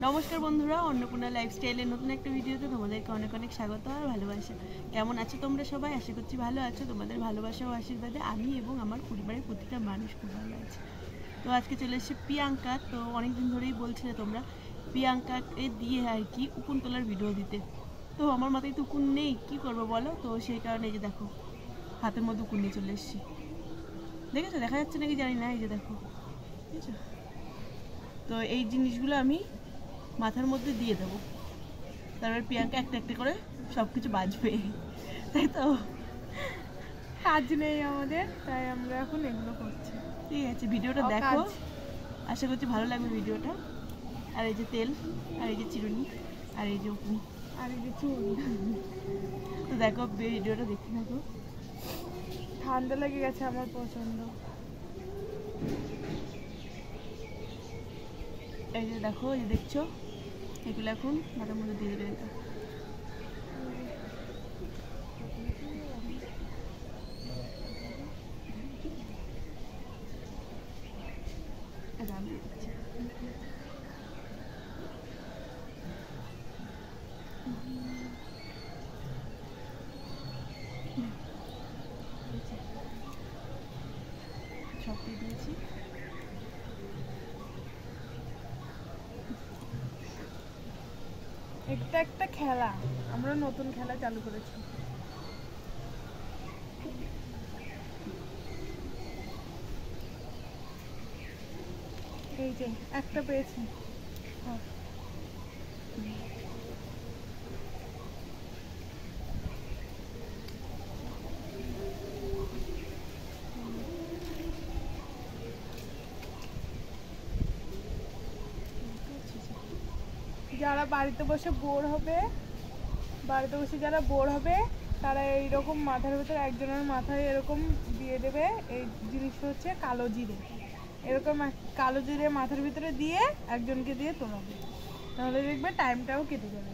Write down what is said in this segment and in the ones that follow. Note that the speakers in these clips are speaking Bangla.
নমস্কার বন্ধুরা, অন্নপূর্ণা লাইফস্টাইলের নতুন একটা ভিডিওতে তোমাদেরকে অনেক অনেক স্বাগত আর ভালোবাসা। কেমন আছো তোমরা সবাই? আশা করছি ভালো আছো। তোমাদের ভালোবাসা ও আশীর্বাদে আমি এবং আমার পরিবারের প্রতিটা মানুষ খুব ভালো আছে। তো আজকে চলে এসেছে প্রিয়াঙ্কা। তো অনেকদিন ধরেই বলছিলে তোমরা প্রিয়াঙ্কাকে দিয়ে আর কি উকুন তোলার ভিডিও দিতে। তো আমার মাথায় তো উকুন নেই, কী করবো বলো? তো সেই কারণে এই যে দেখো হাতের মধ্যে উকুন নিয়ে চলে এসেছি। দেখেছো? দেখা যাচ্ছে নাকি জানি না, এই যে দেখো, বুঝেছো? তো এই জিনিসগুলো আমি মাথার মধ্যে দিয়ে দেবো, তারপর প্রিয়াঙ্কা একটা একটা করে সব কিছু বাজবে, তাই তো? কাজ নেই আমাদের, তাই আমরা এখন এগুলো করছি। ঠিক আছে, ভিডিওটা দেখো, আশা করছি ভালো লাগবে ভিডিওটা। আর এই যে তেল, আর এই যে চিরুনি, আর এই যে উকুন, আর এই যে চুল। তো দেখো ভিডিওটা দেখতে থাকো। ঠান্ডা লেগে গেছে আমার প্রচন্ড। এই যে দেখো, এই যে দেখছো, এগুলো এখন মাথার মধ্যে দিয়ে দেবে। এটা আমি দিচ্ছি। সব দিয়ে দিয়েছি। একটা একটা খেলা, আমরা নতুন খেলা চালু করেছি। এই যে একটা পেয়েছি। যারা বাড়িতে বসে বোর হবে, যারা বোর হবে তারা এইরকম মাথার ভিতরে একজনের মাথায় এরকম দিয়ে দেবে। এই জিনিসটা হচ্ছে কালো জিরে। এরকম কালো জিরে মাথার ভিতরে দিয়ে একজনকে দিয়ে তোলাবে, তাহলে দেখবে টাইমটাও কেটে যাবে।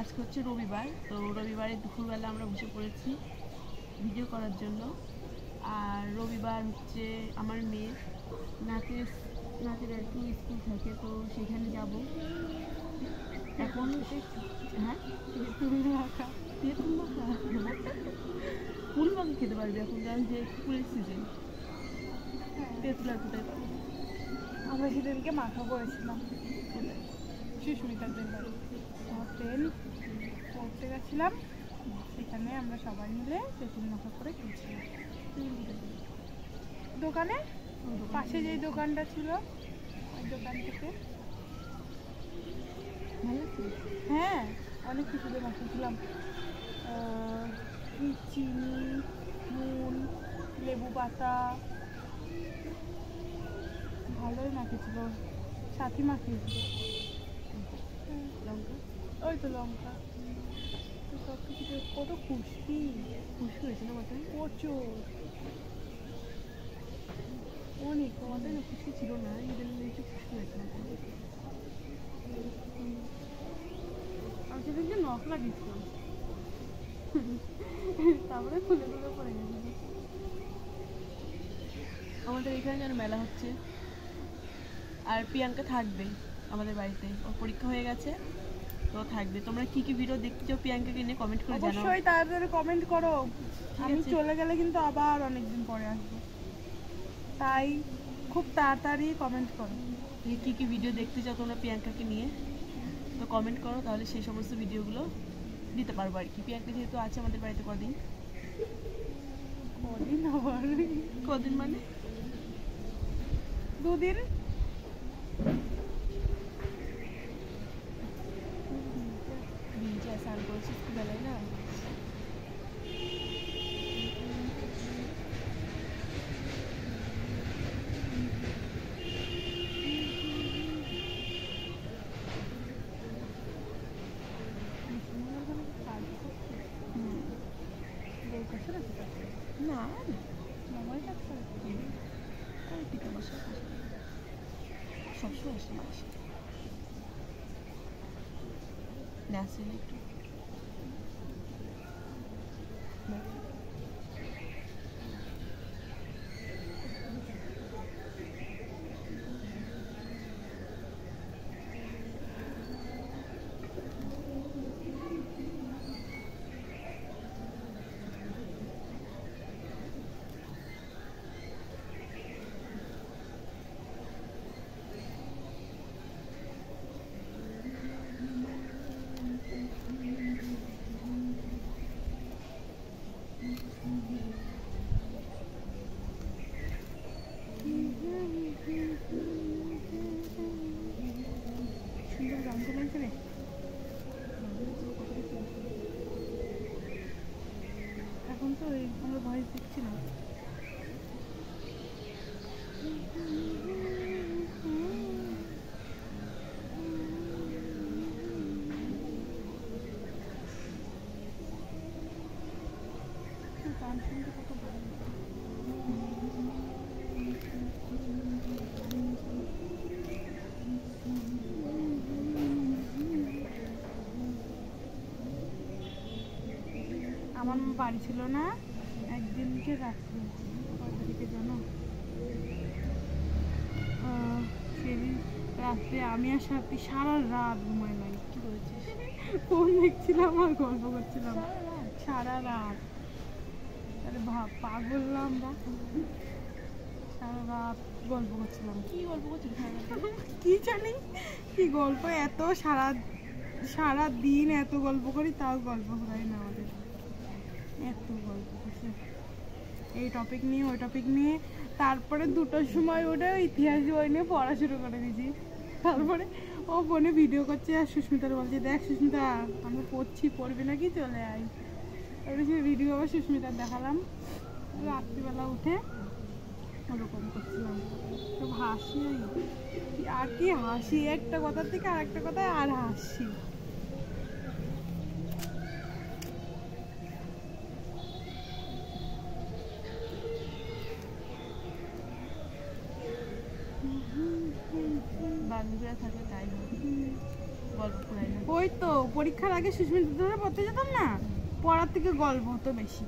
আজকে হচ্ছে রবিবার, তো রবিবারে দুপুরবেলা আমরা বসে পড়েছি ভিডিও করার জন্য। আর রবিবার হচ্ছে আমার মেয়ের নাচের আর কি স্কুল থাকে, তো সেখানে যাব এখন। হ্যাঁ, তেঁতুল মাখা ফুল মাখা খেতে পারবি এখন, কারণ যে ফুলের সিজন, তেঁতুল আর কোথায় পাবো? আমরা সেদিনকে মাখা করেছিলাম সুস্মিতার বাড়ি। ট্রেন পড়তে গেছিলাম, সেখানে আমরা সবাই মিলে তেঁতুল মাখা করে খেয়েছিলাম দোকানে। পাশে যেই দোকানটা ছিল ওই দোকান থেকে। হ্যাঁ, অনেক কিছু দিয়ে মাখিয়েছিলাম। চিনি, নুন, লেবু পাতা, ভালোই মাখিয়েছিল। সাথী মাখিয়েছিল। লঙ্কা, ওই তো লঙ্কা, সব কিছু কত খুশকি হয়েছে না মাথায়? প্রচুর, অনেক মাথায় না খুশকি ছিল না, ইদানিং একটু খুশকি হয়েছে মাথায়। আমি সেদিনকে নখ লাগিয়েছিলাম, তারপরে খুলে পড়ে গেছে। আমাদের এখানে যেন মেলা হচ্ছে, আর প্রিয়াঙ্কা থাকবে আমাদের বাড়িতে। ওর পরীক্ষা হয়ে গেছে, তো থাকবে। তোমরা কি কি ভিডিও দেখতে চাও প্রিয়াঙ্কাকে নিয়ে কমেন্ট করে জানাও। অবশ্যই তাড়াতাড়ি কমেন্ট করো। আমি চলে গেলে কিন্তু আবার অনেকদিন পরে আসবো, তাই খুব তাড়াতাড়ি কমেন্ট করো কি কি ভিডিও দেখতে চাও তোমরা প্রিয়াঙ্কাকে নিয়ে, তো কমেন্ট করো, তাহলে সেই সমস্ত ভিডিওগুলো দিতে পারবো আর কি। প্রিয়াঙ্কা যেহেতু আছে আমাদের বাড়িতে কদিন আবার কদিন মানে 2 দিন। স্নান করেছি বেলায় না, বাবাই থাকতো পিতা বসে সবসময় আসে মায়ের সাথে নাচেন একটু সুন্দর গান তো লাগছে রে এখন তো আমরা ভয়েস দিচ্ছি না গান শুনতে কত ভালো আমার বাড়ি ছিল না একদিনকে রাত্রে কত তারিখে জানো সেদিন রাত্রে আমি আর সাথী সারা রাত ঘুমাই নাই কি করেছিস ফোন দেখছিলাম আর গল্প করছিলাম সারা রাত তাহলে পাগল আমরা সারা রাত গল্প করছিলাম কি গল্প করছিস কি জানি কি গল্প এত সারা দিন এত গল্প করি তাও গল্প হয় না আমাদের এত গল্প করছে এই টপিক নিয়ে ওই টপিক নিয়ে তারপরে 2টোর সময় ওটা ইতিহাস বই নিয়ে পড়া শুরু করে দিয়েছি তারপরে ও ফোনে ভিডিও করছে আর সুস্মিতার বলছে দেখ সুস্মিতা আমরা পড়বি নাকি চলে আয় তারপরে সে ভিডিও আবার সুস্মিতার দেখালাম রাত্রিবেলা উঠে ওরকম করছিলাম খুব হাসি আর কি হাসি একটা কথার থেকে আর একটা কথায় আর হাসি বান্ধবীরা থাকলে তাই হয় গল্প করাই না ওই তো পরীক্ষার আগে সুস্মিতা ধরে পড়তে যেতাম না পড়ার থেকে গল্প হতো বেশি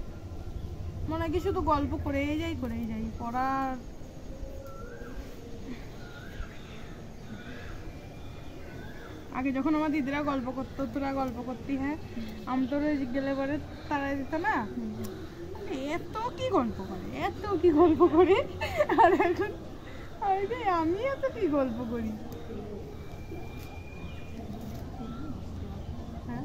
মনে হয় কি শুধু গল্প করেই যাই পড়ার আগে যখন আমার দিদিরা গল্প করতো তোরা গল্প করতি হ্যাঁ আমি তোর গেলে পরে তারা দিত না এত কি গল্প করে আর এখন আমি এত কি গল্প করি হ্যাঁ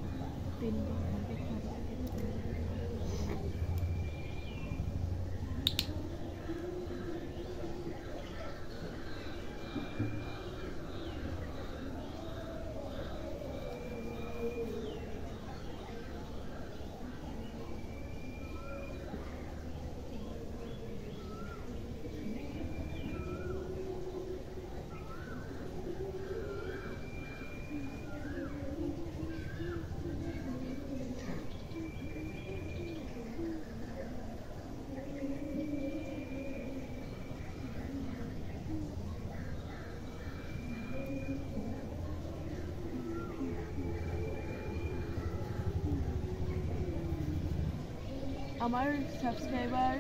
আমার সাবস্ক্রাইবার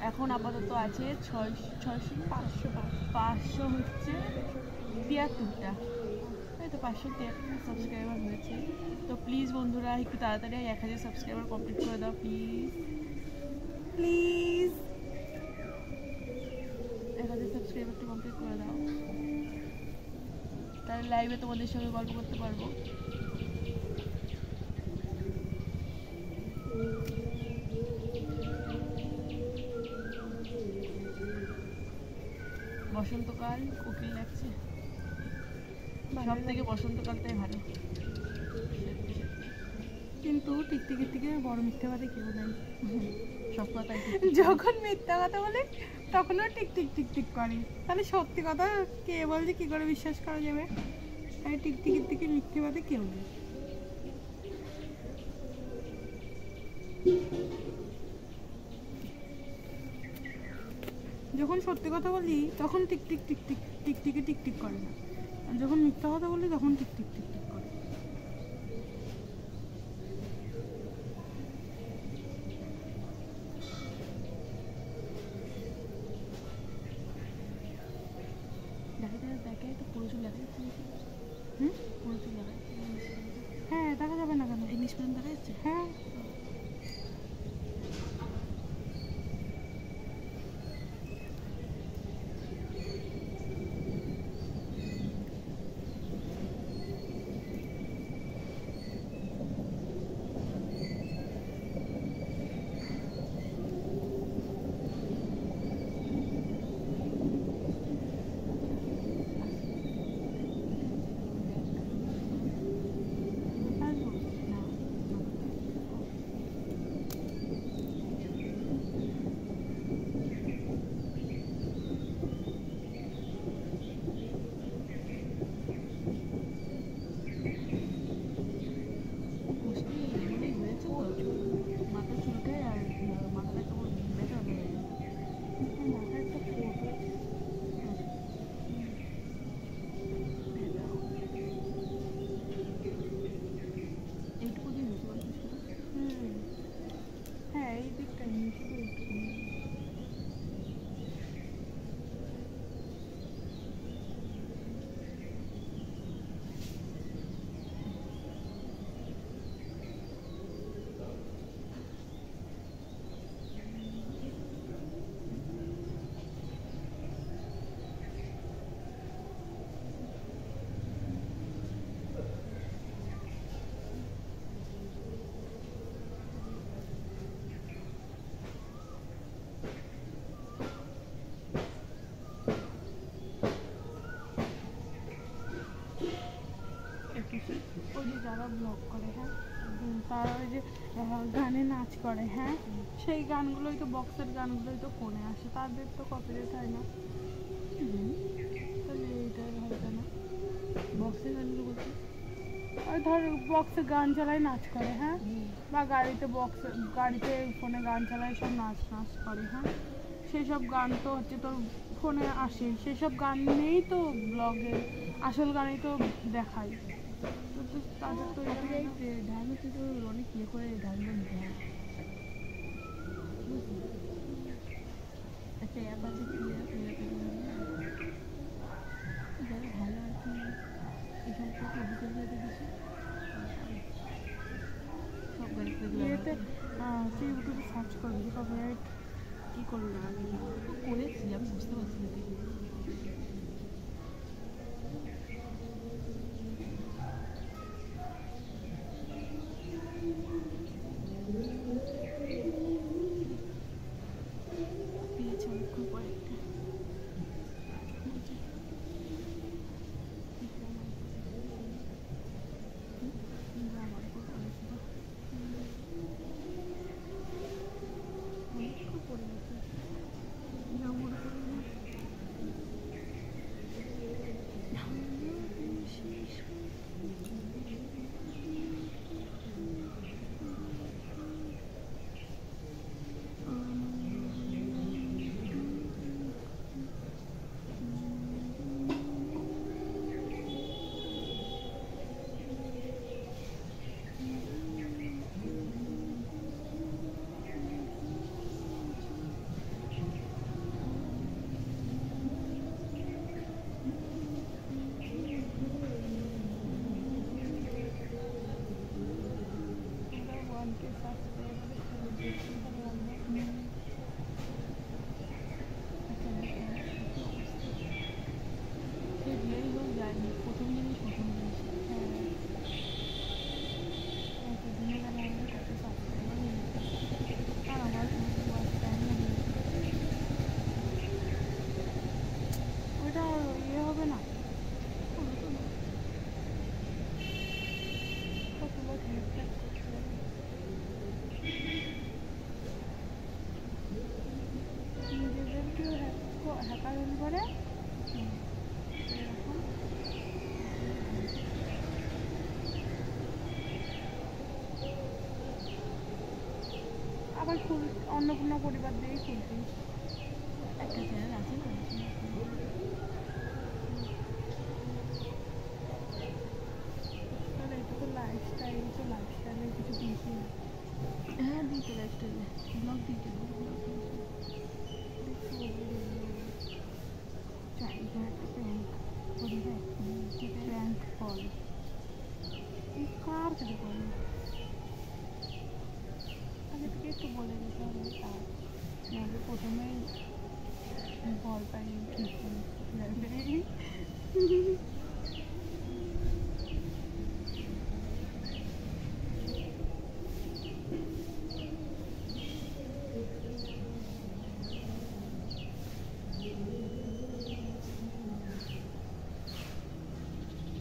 এখন আপাতত আছে 500 হচ্ছে 73টা তাই তো 573 সাবস্ক্রাইবার হয়েছে তো প্লিজ বন্ধুরা একটু তাড়াতাড়ি 1000 সাবস্ক্রাইবার কমপ্লিট করে দাও প্লিজ 1000 সাবস্ক্রাইবারটা কমপ্লিট করে দাও তাহলে লাইভে তোমাদের সঙ্গে গল্প করতে পারবো বসন্তকাল কোকিল লাগছে সব থেকে বসন্তকালটাই ভালো কিন্তু টিকটিকির থেকে বড় মিথ্যাবাদী কেউ নাই সব কথাই যখন মিথ্যা কথা বলে তখনও টিক টিক টিক টিক করে তাহলে সত্যি কথা কে বলছে কি করে বিশ্বাস করা যাবে তাই টিকটিকির থেকে মিথ্যাবাদী কেউ নেই যখন সত্যি কথা বলি তখন tick tick tick tick tick টিকে টিক টিক করে না, আর যখন মিথ্যা কথা বলি তখন টিক টিক টিক টিক করে। হ্যাঁ দেখা যাবে না কেন? দেখা যাচ্ছে। হ্যাঁ ওই যে যারা ব্লগ করে, হ্যাঁ তারা ওই যে গানে নাচ করে, হ্যাঁ সেই গানগুলোই তো বক্সের গানগুলোই তো ফোনে আসে, তাদের তো কপিরাইট হয় না। তাহলে এইটাই হয়তো না বক্সের গানগুলো বলতে ওই ধর বক্সে গান চালায় নাচ করে, হ্যাঁ বা গাড়িতে গাড়িতে ফোনে গান চালায় সব নাচ করে, হ্যাঁ সেই সব গান তো হচ্ছে তোর ফোনে আসে, সেই সব গান নিয়েই তো ব্লগে আসল গানই তো দেখায়। তো তাদের তো ঢাল হচ্ছে তো অনেক ইয়ে করে ঢালগুলো নিতে হয়। একটা অ্যাপ আছে যারা ভালো আর কি এই সম্পর্কে অভিজ্ঞতা দিচ্ছে সব ইয়েতে তুই ইউটিউবে সার্চ করবি কপিরাইট কী করবো না আমি করেছি, আমি বুঝতে পারছি না দেখি। পেয়েছি অনেকক্ষণ পরে একটা আবার অন্নপূর্ণা পরিবার দিয়েই খুলতি। একটা চ্যানেল আছে না, তাহলে এটা তো লাইফস্টাইল, তো লাইফস্টাইলের কিছু দিয়েছি না। হ্যাঁ দিতে লাইফস্টাইলে ব্লগ দিতে প্র্যাঙ্ক কল কার কাছে বলে আগে থেকে একটু বলে দিতে হবে, তার নাহলে প্রথমেই ভয় পাই ঠিক করে।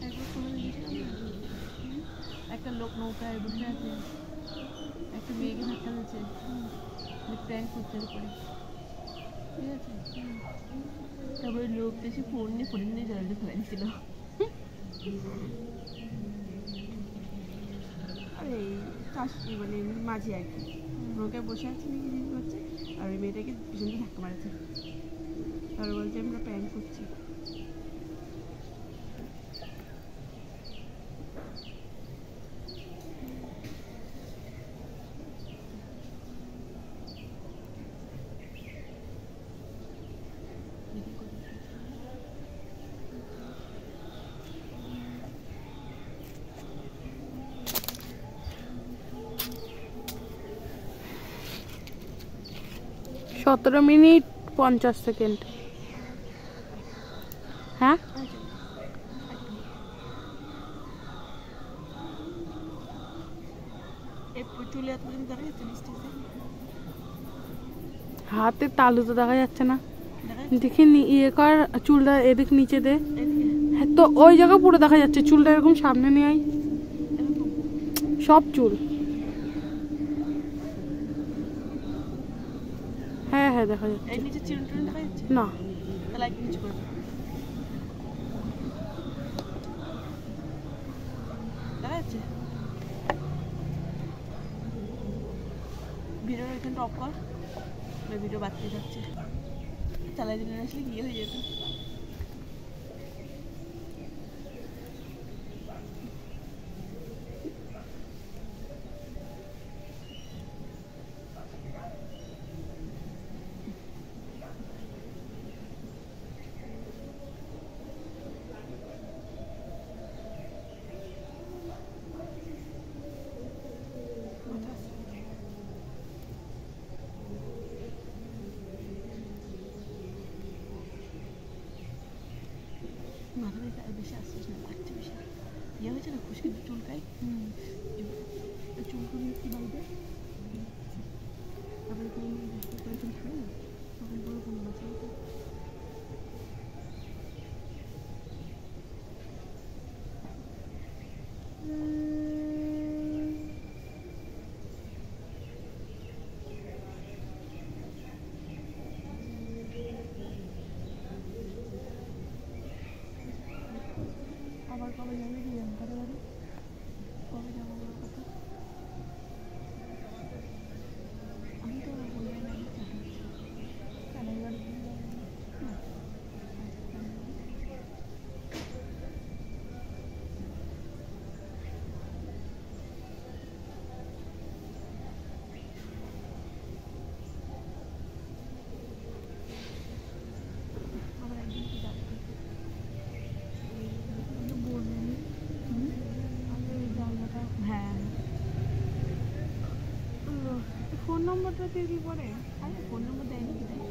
একবার তোমাদের দেখেছিলাম না, একটা লোক নৌকায় বসে আছে, একটা মেয়েকে ধাক্কা দিচ্ছে, প্র্যাঙ্ক করতে উপরে, ঠিক আছে, তারপরে লোক এসে ফোন নিয়ে জলে ফেলে দিচ্ছিল। আরে চাষি মানে মাঝি আর কি, নৌকায় বসে আছে নাকি জিনিস করছে, আর ওই মেয়েটাকে পিছন দিয়ে ধাক্কা মারছে, তারপরে বলছে আমরা প্র্যাঙ্ক করছি। সতেরো মিনিট 50 সেকেন্ড। হ্যাঁ চুলে এত পর্যন্ত দেখা যাচ্ছে বৃষ্টিতে, হাতে তালু তো দেখা যাচ্ছে না, দেখা দেখি ইয়ে কর, চুলটা এদিক নিচে দে। যাচ্ছে হ্যাঁ তো ওই জায়গা পুরো দেখা যাচ্ছে, চুলটা এরকম সামনে নিয়ে আয়, সব চুল। হ্যাঁ হ্যাঁ দেখা যাচ্ছে। এর নিচে চিরুন টিরুন দেখা যাচ্ছে না তাহলে একটু নিচু করবে, দেখা যাচ্ছে। ভিডিওর এখানটা অফ কর, ভিডিও বাড়তে যাচ্ছে, চালাই দিলে আসলে গিয়ে হয়ে যেত। মাথা ব্যথা বেশি আসছিস না, লাগছে বেশি ইয়ে হয়েছে না, খুশকি চুলকাই, চুলকুনি একটু বাড়বে, তারপরে চুল খাবে না, তখন বড় কোনো বাচ্চা আবার কবে যাবে প্রিয়াঙ্কার বাড়ি, কবে যাবো আমার কথা, আমি তো বললাম না চালাই বাড়ি না, আবার একদিন তো যাবে, হ্যাঁ ফোন নম্বরটা দিয়ে কি পরে? আরে ফোন নম্বর দেয়নি কি দেয়,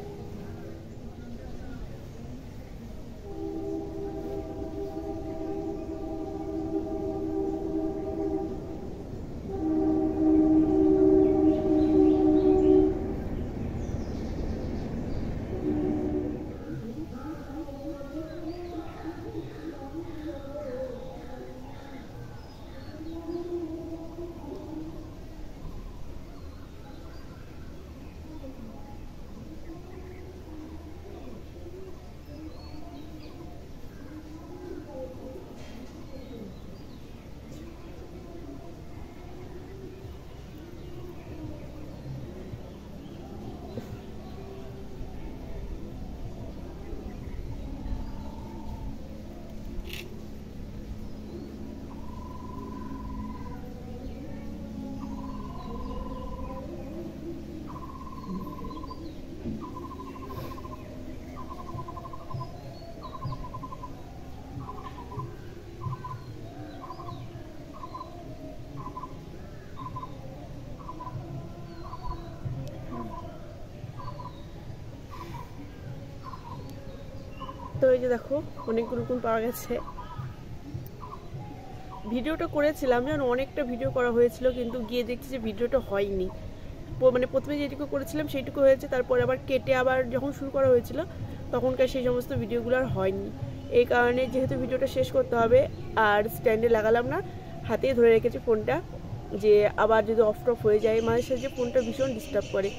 তো এই যে দেখো অনেকগুলো উকুন পাওয়া গেছে। ভিডিওটা করেছিলাম যেন অনেকটা ভিডিও করা হয়েছিল, কিন্তু গিয়ে দেখছি যে ভিডিওটা হয়নি। মানে প্রথমে যেটুকু করেছিলাম সেইটুকু হয়েছে, তারপরে আবার কেটে আবার যখন শুরু করা হয়েছিল তখনকার সেই সমস্ত ভিডিওগুলো আর হয়নি। এই কারণে যেহেতু ভিডিওটা শেষ করতে হবে আর স্ট্যান্ডে লাগালাম না, হাতেই ধরে রেখেছি ফোনটা, যে আবার যদি অফ টফ হয়ে যায়। মাঝে সাঝে ফোনটা ভীষণ ডিস্টার্ব করে,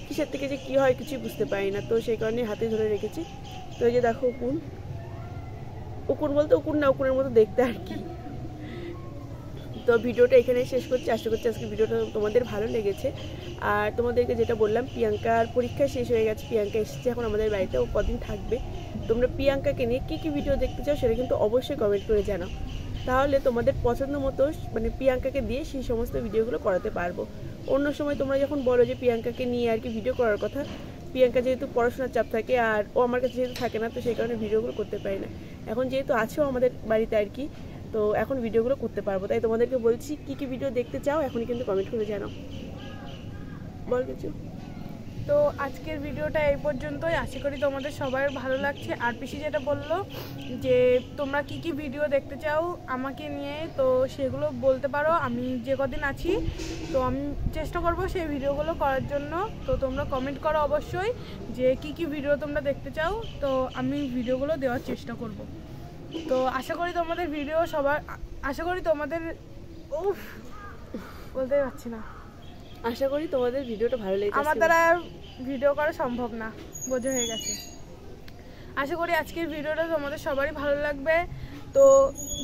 কিসের থেকে যে কী হয় কিছুই বুঝতে পারি না, তো সেই কারণে হাতে ধরে রেখেছি। তো এই যে দেখো উকুন, উকুন বলতে উকুন না, উকুনের মতো দেখতে আর কি। তো ভিডিওটা এখানেই শেষ করছি। আশা করছি আজকে ভিডিওটা তোমাদের ভালো লেগেছে। আর তোমাদেরকে যেটা বললাম, প্রিয়াঙ্কার পরীক্ষা শেষ হয়ে গেছে, প্রিয়াঙ্কা এসেছে এখন আমাদের বাড়িতে, ও কদিন থাকবে। তোমরা প্রিয়াঙ্কাকে নিয়ে কী কী ভিডিও দেখতে চাও সেটা কিন্তু অবশ্যই কমেন্ট করে জানাও, তাহলে তোমাদের পছন্দ মতো মানে প্রিয়াঙ্কাকে দিয়ে সেই সমস্ত ভিডিওগুলো করাতে পারবো। অন্য সময় তোমরা যখন বলো যে প্রিয়াঙ্কাকে নিয়ে আর কি ভিডিও করার কথা, প্রিয়াঙ্কা যেহেতু পড়াশোনার চাপ থাকে আর ও আমার কাছে যেহেতু থাকে না, তো সেই কারণে ভিডিওগুলো করতে পারি না। এখন যেহেতু আছেও আমাদের বাড়িতে আর কি, তো এখন ভিডিওগুলো করতে পারবো। তাই তোমাদেরকে বলছি কী কী ভিডিও দেখতে চাও এখনই কিন্তু কমেন্ট করে জানাও। বল কিছু। তো আজকের ভিডিওটা এই পর্যন্তই। আশা করি তোমাদের সবার ভালো লাগছে। আর পিসি যেটা বললো যে তোমরা কি কি ভিডিও দেখতে চাও আমাকে নিয়ে, তো সেগুলো বলতে পারো। আমি যে কদিন আছি তো আমি চেষ্টা করব সেই ভিডিওগুলো করার জন্য। তো তোমরা কমেন্ট করো অবশ্যই যে কি কি ভিডিও তোমরা দেখতে চাও, তো আমি ভিডিওগুলো দেওয়ার চেষ্টা করব। তো আশা করি তোমাদের ভিডিও সবার, আশা করি তোমাদের বলতে পারছি না, আশা করি তোমাদের ভিডিওটা ভালো লেগেছে। আমার দ্বারা ভিডিও করা সম্ভব না, বোঝা হয়ে গেছে। আশা করি আজকের ভিডিওটা তোমাদের সবারই ভালো লাগবে। তো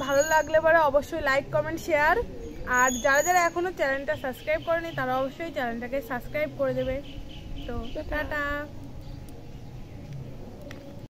ভালো লাগলে পরে অবশ্যই লাইক কমেন্ট শেয়ার, আর যারা যারা এখনো চ্যানেলটা সাবস্ক্রাইব করেনি তারা অবশ্যই চ্যানেলটাকে সাবস্ক্রাইব করে দেবে। তো টাটা।